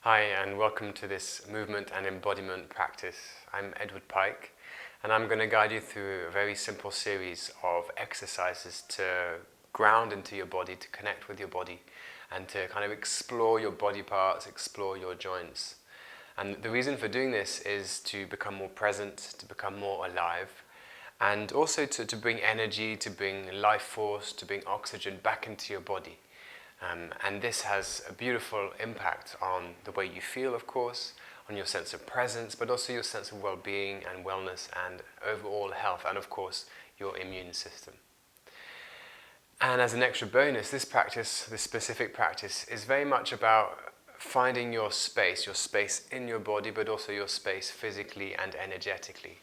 Hi, and welcome to this movement and embodiment practice. I'm Edward Pike, and I'm going to guide you through a very simple series of exercises to ground into your body, to connect with your body, and to kind of explore your body parts, explore your joints. And the reason for doing this is to become more present, to become more alive, and also to bring energy, to bring life force, to bring oxygen back into your body. And this has a beautiful impact on the way you feel, of course, on your sense of presence, but also your sense of well-being and wellness and overall health, and of course, your immune system. And as an extra bonus, this specific practice, is very much about finding your space in your body, but also your space physically and energetically.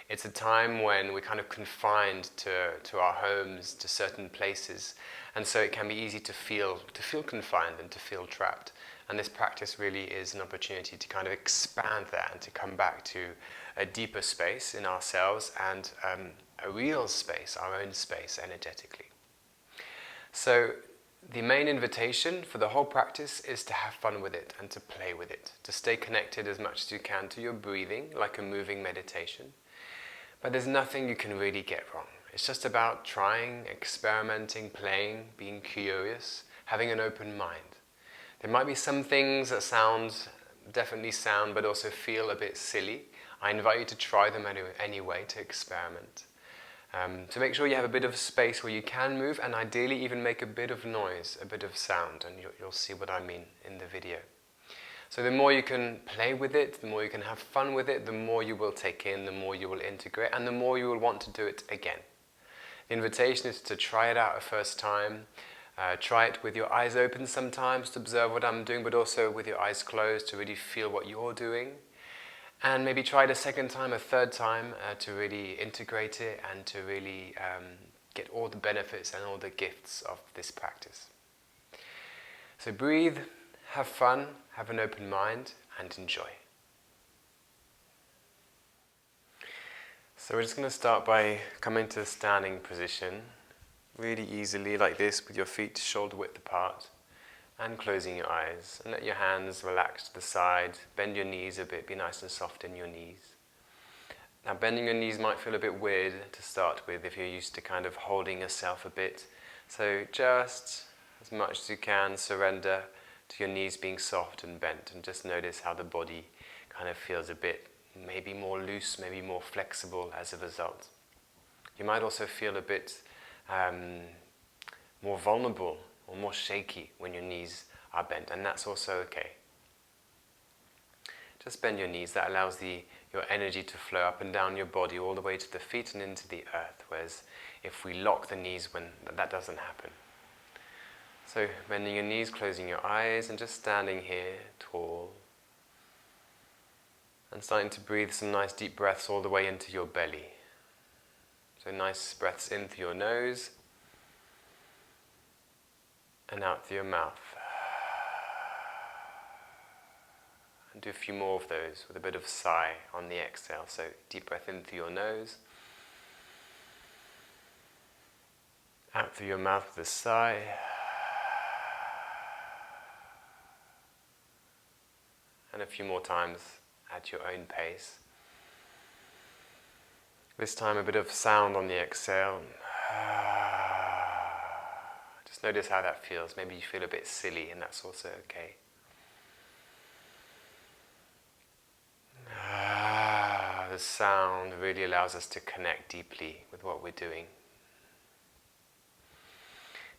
It's a time when we're kind of confined to our homes, to certain places, and so it can be easy to feel confined and to feel trapped. And this practice really is an opportunity to kind of expand that and to come back to a deeper space in ourselves and a real space, our own space energetically. So the main invitation for the whole practice is to have fun with it and to play with it, to stay connected as much as you can to your breathing, like a moving meditation. But there's nothing you can really get wrong. It's just about trying, experimenting, playing, being curious, having an open mind. There might be some things that definitely sound, but also feel a bit silly. I invite you to try them anyway, to experiment. To make sure you have a bit of space where you can move, and ideally even make a bit of noise, a bit of sound, and you'll see what I mean in the video. So the more you can play with it, the more you can have fun with it, the more you will take in, the more you will integrate, and the more you will want to do it again. The invitation is to try it out a first time. Try it with your eyes open sometimes to observe what I'm doing, but also with your eyes closed to really feel what you're doing. And maybe try it a second time, a third time to really integrate it and to really get all the benefits and all the gifts of this practice. So breathe, have fun, have an open mind, and enjoy. So we're just going to start by coming to a standing position, really easily like this, with your feet shoulder width apart, and closing your eyes. And let your hands relax to the side, bend your knees a bit, be nice and soft in your knees. Now bending your knees might feel a bit weird to start with if you're used to kind of holding yourself a bit. So just as much as you can, surrender to your knees being soft and bent, and just notice how the body kind of feels a bit maybe more loose, maybe more flexible as a result. You might also feel a bit more vulnerable or more shaky when your knees are bent, and that's also okay. Just bend your knees. That allows your energy to flow up and down your body all the way to the feet and into the earth, whereas if we lock the knees, that doesn't happen. So bending your knees, closing your eyes, and just standing here tall. And starting to breathe some nice deep breaths all the way into your belly. So nice breaths in through your nose and out through your mouth. And do a few more of those with a bit of sigh on the exhale. So deep breath in through your nose. Out through your mouth with a sigh. And a few more times at your own pace. This time a bit of sound on the exhale. Just notice how that feels. Maybe you feel a bit silly, and that's also okay. The sound really allows us to connect deeply with what we're doing.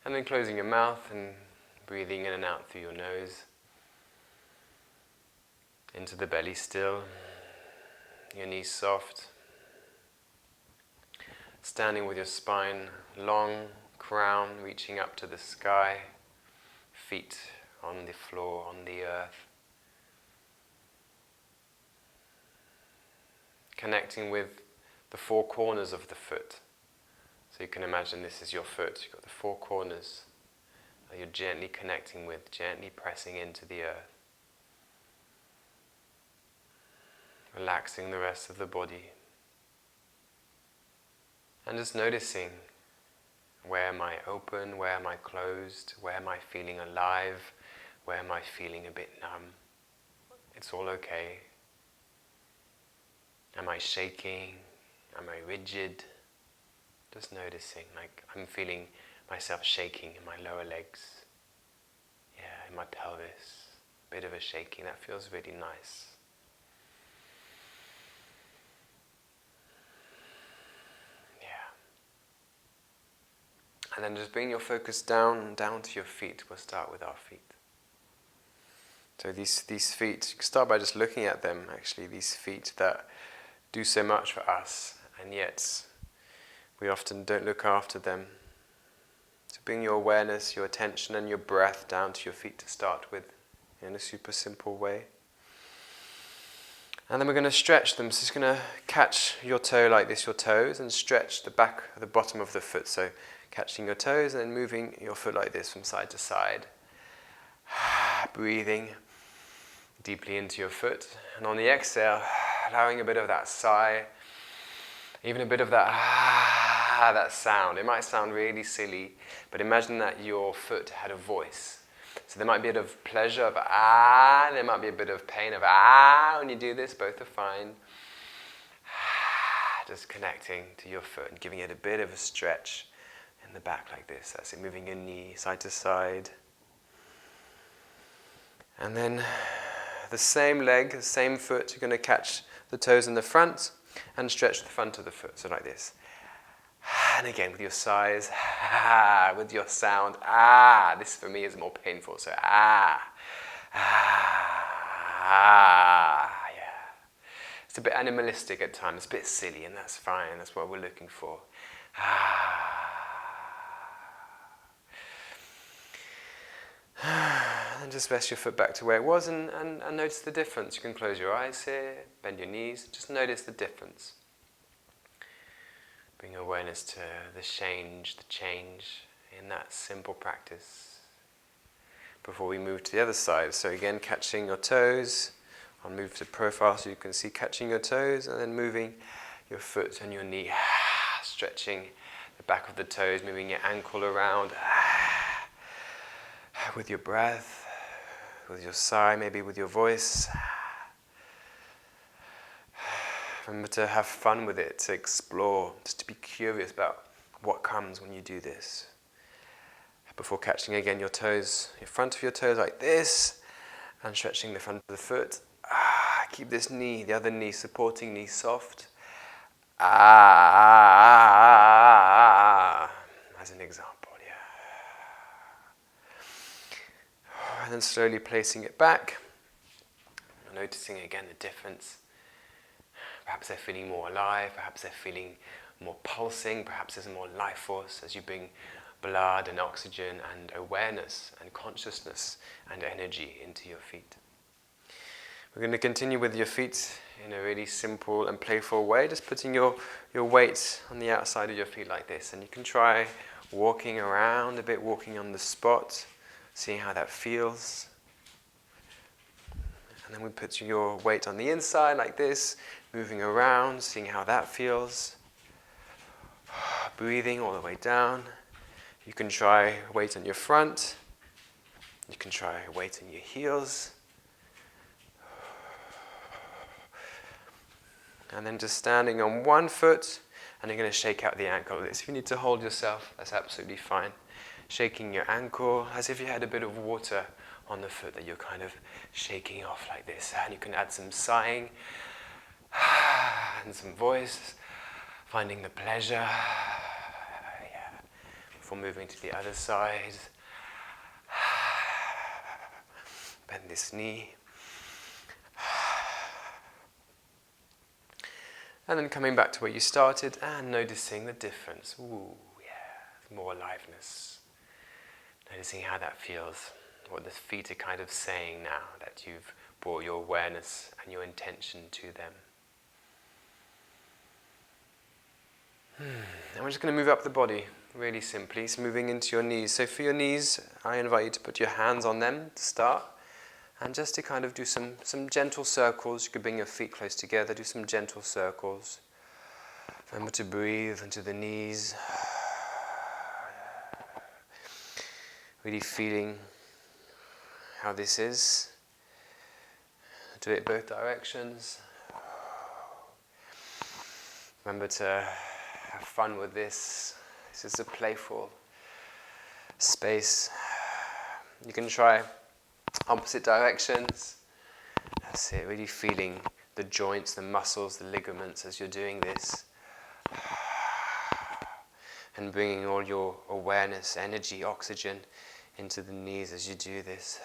And then closing your mouth and breathing in and out through your nose. Into the belly still, your knees soft. Standing with your spine long, crown reaching up to the sky, feet on the floor, on the earth. Connecting with the four corners of the foot. So you can imagine this is your foot. You've got the four corners that you're gently connecting with, gently pressing into the earth. Relaxing the rest of the body. And just noticing, where am I open, where am I closed, where am I feeling alive, where am I feeling a bit numb. It's all okay. Am I shaking? Am I rigid? Just noticing, like I'm feeling myself shaking in my lower legs. Yeah, in my pelvis. Bit of a shaking. That feels really nice. Yeah. And then just bring your focus down to your feet. We'll start with our feet. So these feet, you can start by just looking at them, actually, these feet that do so much for us, and yet we often don't look after them. So bring your awareness, your attention and your breath down to your feet to start with, in a super simple way. And then we're going to stretch them. So it's going to catch your toe like this, your toes, and stretch the back, the bottom of the foot. So catching your toes and then moving your foot like this from side to side. Breathing deeply into your foot. And on the exhale, allowing a bit of that sigh, even a bit of that sound. It might sound really silly, but imagine that your foot had a voice. So there might be a bit of pleasure of and there might be a bit of pain of when you do this. Both are fine. Just connecting to your foot and giving it a bit of a stretch in the back like this. That's it, moving your knee side to side. And then the same leg, the same foot, you're going to catch the toes in the front and stretch the front of the foot, so like this. And again, with your sighs, with your sound, this for me is more painful, so yeah. It's a bit animalistic at times, a bit silly, and that's fine, that's what we're looking for. And just rest your foot back to where it was and notice the difference. You can close your eyes here, bend your knees, just notice the difference. Bring awareness to the change in that simple practice before we move to the other side. So again, catching your toes. I'll move to profile so you can see catching your toes and then moving your foot and your knee, stretching the back of the toes, moving your ankle around with your breath, with your sigh, maybe with your voice. Remember to have fun with it, to explore, just to be curious about what comes when you do this. Before catching again your toes, your front of your toes like this, and stretching the front of the foot. Keep this knee, the other knee, supporting knee soft. As an example. And then slowly placing it back, noticing again the difference. Perhaps they're feeling more alive, perhaps they're feeling more pulsing, perhaps there's more life force as you bring blood and oxygen and awareness and consciousness and energy into your feet. We're going to continue with your feet in a really simple and playful way, just putting your weight on the outside of your feet like this. And you can try walking around a bit, walking on the spot, seeing how that feels. And then we put your weight on the inside like this, moving around, seeing how that feels. Breathing all the way down. You can try weight on your front. You can try weight on your heels. And then just standing on one foot, and you're going to shake out the ankle like this. If you need to hold yourself, that's absolutely fine. Shaking your ankle as if you had a bit of water on the foot that you're kind of shaking off like this. And you can add some sighing and some voice, finding the pleasure. Before moving to the other side. Bend this knee. And then coming back to where you started and noticing the difference. More aliveness. Noticing how that feels, what the feet are kind of saying now that you've brought your awareness and your intention to them. And we're just going to move up the body really simply, so moving into your knees. So for your knees, I invite you to put your hands on them to start, and just to kind of do some gentle circles. You could bring your feet close together, do some gentle circles. Remember to breathe into the knees. Really feeling how this is. Do it both directions. Remember to have fun with this. This is a playful space. You can try opposite directions. That's it, really feeling the joints, the muscles, the ligaments as you're doing this. And bringing all your awareness, energy, oxygen into the knees as you do this.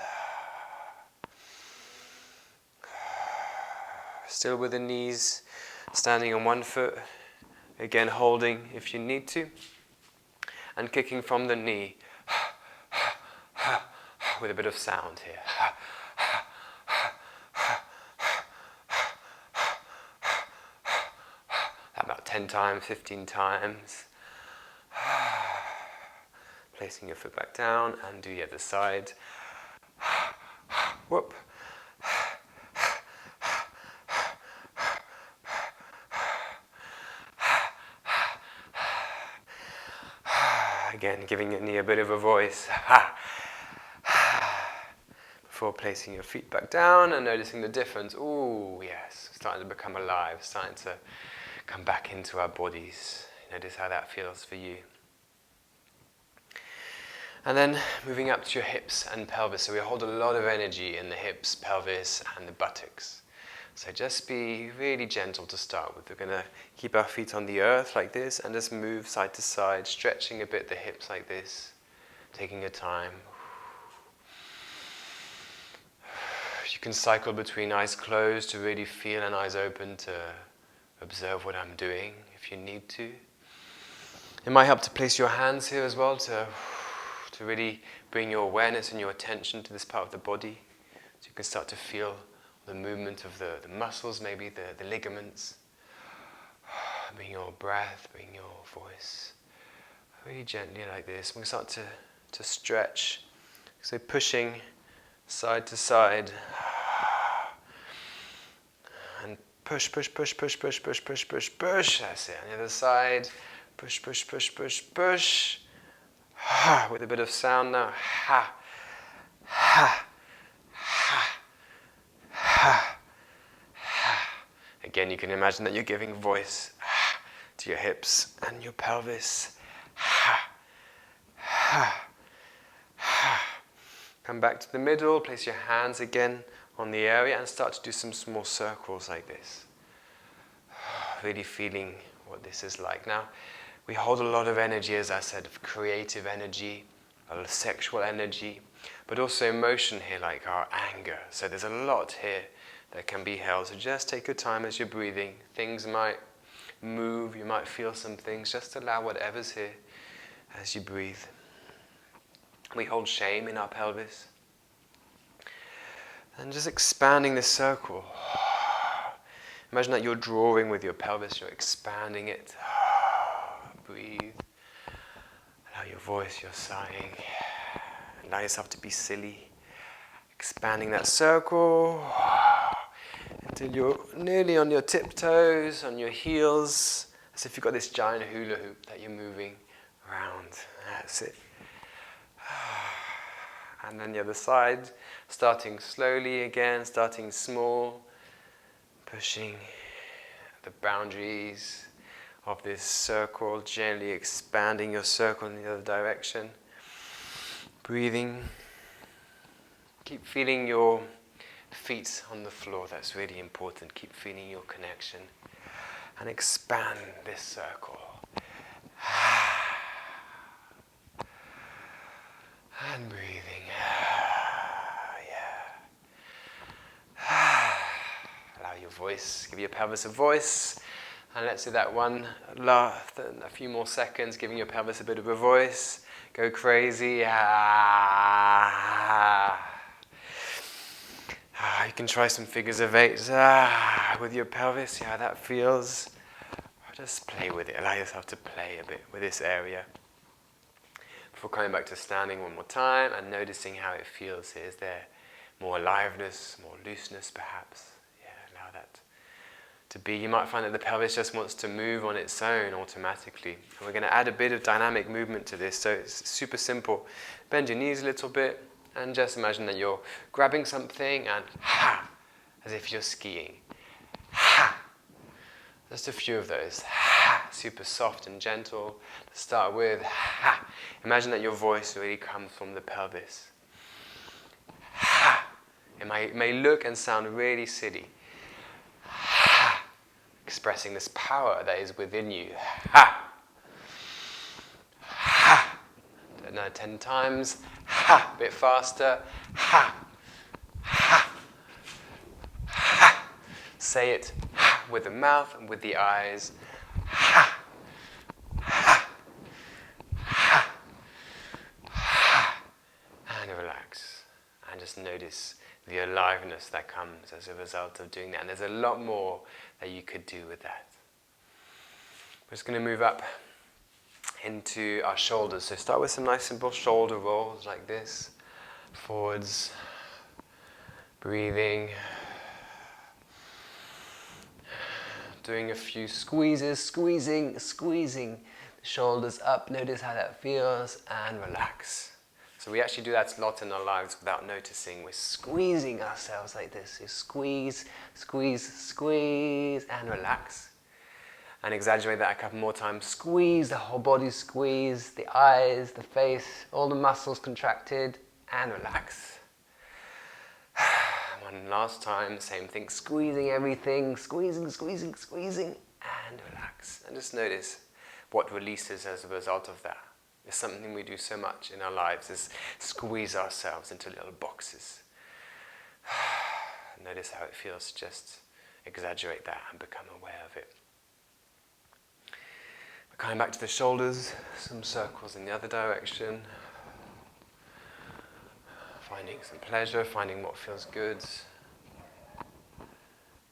Still with the knees standing on one foot, again holding if you need to, and kicking from the knee with a bit of sound here. About 10 times, 15 times. Placing your foot back down and do the other side. Whoop. Again, giving your knee a bit of a voice. Before placing your feet back down and noticing the difference. Ooh, yes, starting to become alive, starting to come back into our bodies. Notice how that feels for you. And then moving up to your hips and pelvis. So we hold a lot of energy in the hips, pelvis, and the buttocks. So just be really gentle to start with. We're going to keep our feet on the earth like this and just move side to side, stretching a bit the hips like this, taking your time. You can cycle between eyes closed to really feel and eyes open to observe what I'm doing if you need to. It might help to place your hands here as well to really bring your awareness and your attention to this part of the body. So you can start to feel the movement of the muscles, maybe the ligaments. Bring your breath, bring your voice. Really gently like this. We start to stretch. So pushing side to side. And push, push, push, push, push, push, push, push, push. That's it. On the other side. Push, push, push, push, push. With a bit of sound now. Ha. Ha. Ha. Ha. Ha. Again, you can imagine that you're giving voice to your hips and your pelvis. Ha. Ha. Ha. Come back to the middle, place your hands again on the area and start to do some small circles like this. Really feeling what this is like. Now, we hold a lot of energy, as I said, of creative energy, of sexual energy, but also emotion here, like our anger. So there's a lot here that can be held. So just take your time as you're breathing. Things might move, you might feel some things. Just allow whatever's here as you breathe. We hold shame in our pelvis. And just expanding this circle. Imagine that you're drawing with your pelvis, you're expanding it. Breathe. Allow your voice, you're sighing. Allow yourself to be silly. Expanding that circle until you're nearly on your tiptoes, on your heels, as if you've got this giant hula hoop that you're moving around. That's it. And then the other side, starting slowly again, starting small, pushing the boundaries of this circle, gently expanding your circle in the other direction. Breathing. Keep feeling your feet on the floor, that's really important. Keep feeling your connection. And expand this circle. And breathing. Allow your voice, give your pelvis a voice. And let's do that one last, a few more seconds, giving your pelvis a bit of a voice. Go crazy. You can try some figures of 8 with your pelvis, see how that feels. Just play with it, allow yourself to play a bit with this area. Before coming back to standing one more time and noticing how it feels here. Is there more aliveness, more looseness perhaps? Yeah, allow that to be. You might find that the pelvis just wants to move on its own automatically. And we're going to add a bit of dynamic movement to this, so it's super simple. Bend your knees a little bit and just imagine that you're grabbing something and as if you're skiing. Ha! Just a few of those. Ha! Super soft and gentle. To start with, ha! Imagine that your voice really comes from the pelvis. Ha! It may look and sound really silly. Ha! Expressing this power that is within you. Ha! Ha! Do it now 10 times. Ha! A bit faster. Ha! Ha! Ha! Say it ha! With the mouth and with the eyes. Ha! Ha! Ha! Ha! And relax. And just notice the aliveness that comes as a result of doing that. And there's a lot more that you could do with that. We're just going to move up into our shoulders. So start with some nice simple shoulder rolls like this. Forwards. Breathing. Doing a few squeezes, squeezing the shoulders up. Notice how that feels and relax. So we actually do that a lot in our lives without noticing. We're squeezing ourselves like this. So squeeze, squeeze, squeeze, and relax. And exaggerate that a couple more times. Squeeze, the whole body squeeze, the eyes, the face, all the muscles contracted, and relax. One last time, same thing, squeezing everything, squeezing, squeezing, squeezing, and relax. And just notice what releases as a result of that. It's something we do so much in our lives, is squeeze ourselves into little boxes. Notice how it feels to just exaggerate that and become aware of it. We're coming back to the shoulders, some circles in the other direction. Finding some pleasure, finding what feels good.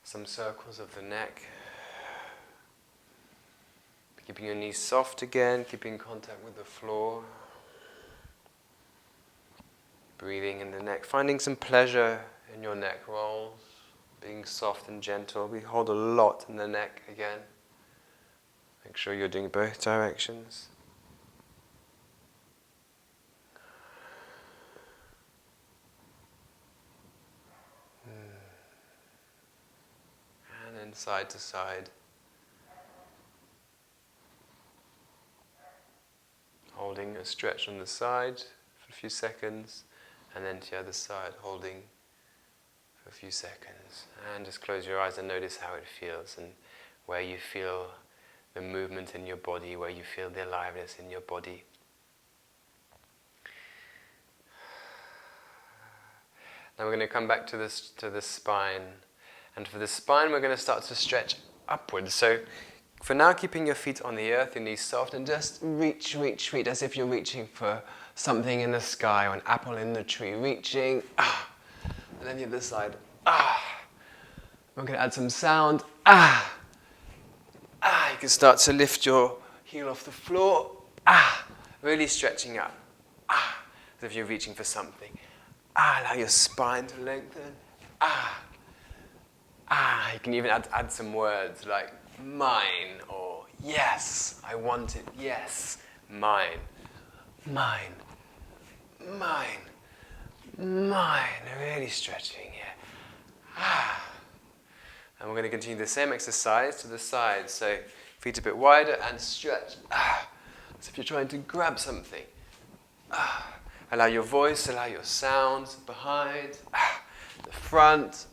Some circles of the neck. Keeping your knees soft again, keeping contact with the floor. Breathing in the neck, finding some pleasure in your neck rolls. Being soft and gentle. We hold a lot in the neck again. Make sure you're doing both directions. And then side to side. Holding a stretch on the side for a few seconds, and then to the other side, holding for a few seconds. And just close your eyes and notice how it feels, and where you feel the movement in your body, where you feel the aliveness in your body. Now we're going to come back to the spine. And for the spine, we're going to start to stretch upwards. So for now, keeping your feet on the earth, your knees soft, and just reach, reach, reach, as if you're reaching for something in the sky or an apple in the tree. Reaching, and then the other side, We're going to add some sound, You can start to lift your heel off the floor, Really stretching up, as if you're reaching for something. Allow your spine to lengthen, You can even add some words like mine or yes, I want it, yes, mine, mine, mine, mine. Really stretching here. And we're going to continue the same exercise to the side. So feet a bit wider and stretch. As if you're trying to grab something. Allow your voice, allow your sounds behind, the front.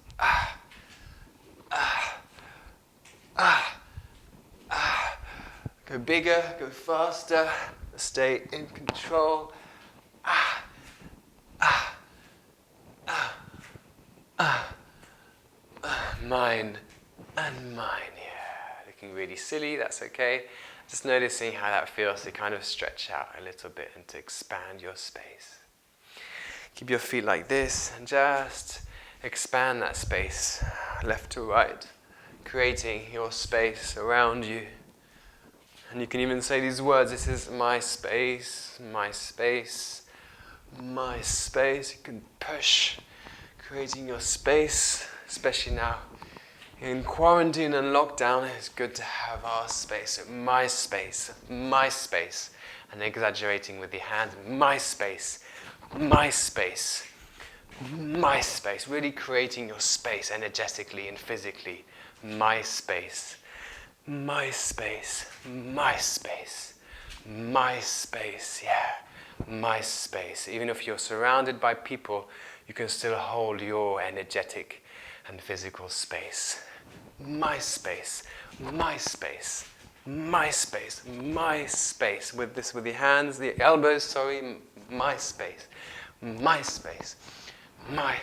Go bigger, go faster, stay in control. Mine and mine, Looking really silly, that's okay. Just noticing how that feels to kind of stretch out a little bit and to expand your space. Keep your feet like this and just expand that space, left to right, creating your space around you. And you can even say these words, this is my space, my space, my space. You can push, creating your space, especially now in quarantine and lockdown. It's good to have our space, my space, my space. And exaggerating with the hands, my space, my space, My space, really creating your space energetically and physically. My space, my space, my space, my space, yeah, my space. Even if you're surrounded by people, you can still hold your energetic and physical space. My space, my space, my space, my space. With the hands, the elbows, sorry, my space, my space, my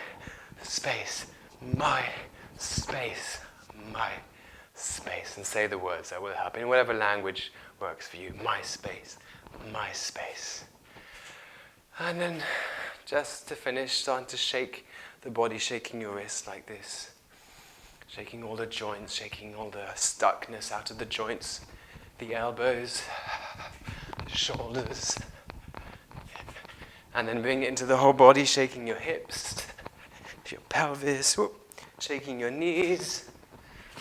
space, my space, my space. And say the words, that will help. In whatever language works for you. My space, my space. And then, just to finish, starting to shake the body, shaking your wrist like this. Shaking all the joints, shaking all the stuckness out of the joints, the elbows, the shoulders. And then bring it into the whole body, shaking your hips, your pelvis, shaking your knees,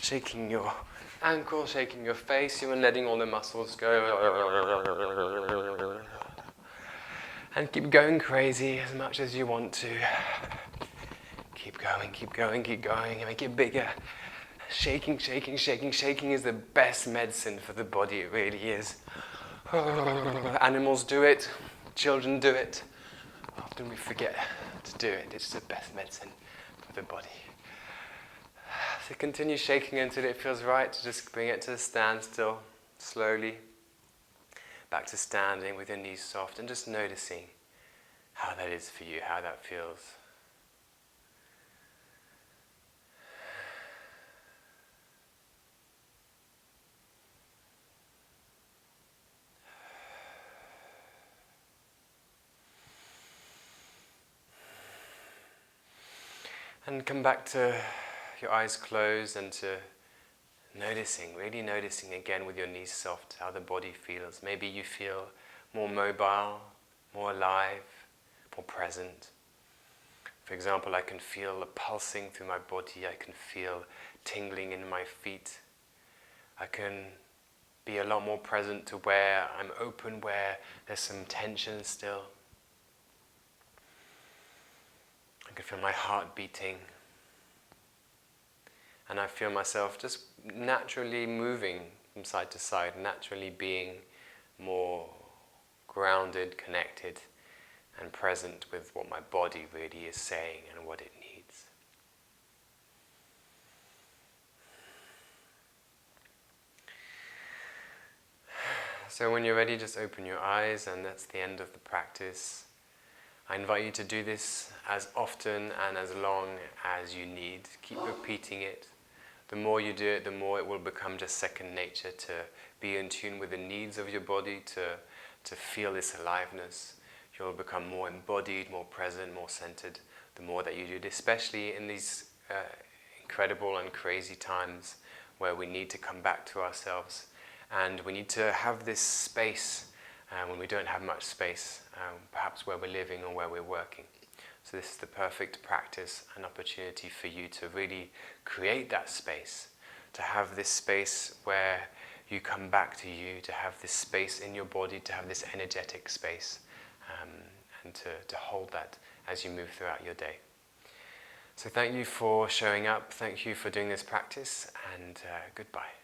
shaking your ankle, shaking your face, even letting all the muscles go. And keep going crazy as much as you want to. Keep going, keep going, keep going, and make it bigger. Shaking, shaking, shaking. Shaking is the best medicine for the body, it really is. Animals do it, children do it. Often we forget to do it. It's the best medicine for the body. So continue shaking until it feels right. Just bring it to a standstill, slowly. Back to standing with your knees soft and just noticing how that is for you, how that feels. And come back to your eyes closed and to noticing, really noticing again with your knees soft how the body feels. Maybe you feel more mobile, more alive, more present. For example, I can feel the pulsing through my body. I can feel tingling in my feet. I can be a lot more present to where I'm open, where there's some tension still. I can feel my heart beating. And I feel myself just naturally moving from side to side, naturally being more grounded, connected, and present with what my body really is saying and what it needs. So when you're ready, just open your eyes, and that's the end of the practice. I invite you to do this as often and as long as you need. Keep repeating it. The more you do it, the more it will become just second nature to be in tune with the needs of your body, to feel this aliveness. You'll become more embodied, more present, more centered the more that you do it, especially in these incredible and crazy times where we need to come back to ourselves. And we need to have this space when we don't have much space, perhaps where we're living or where we're working. So this is the perfect practice and opportunity for you to really create that space, to have this space where you come back to you, to have this space in your body, to have this energetic space, and to hold that as you move throughout your day. So thank you for showing up, thank you for doing this practice, and goodbye.